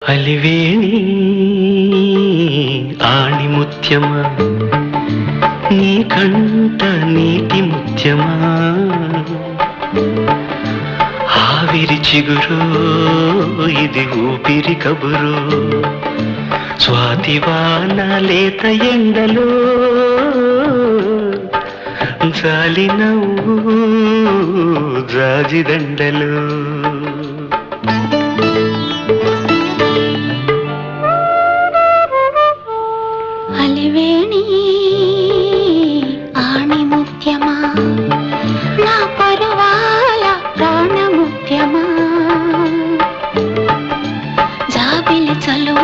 అలివేణి ఆణిముత్యమా నీ కంట నీటి ముత్యమా ఆవిరి చిగురు ఇది ఊపిరి కబురు స్వాతివాన లేత ఎండలో జాలి నవ్వు జాజిదండలు అలివేణి ఆణిముత్యమా నా పరువాల ప్రాణముత్యమా జాబిలి చలు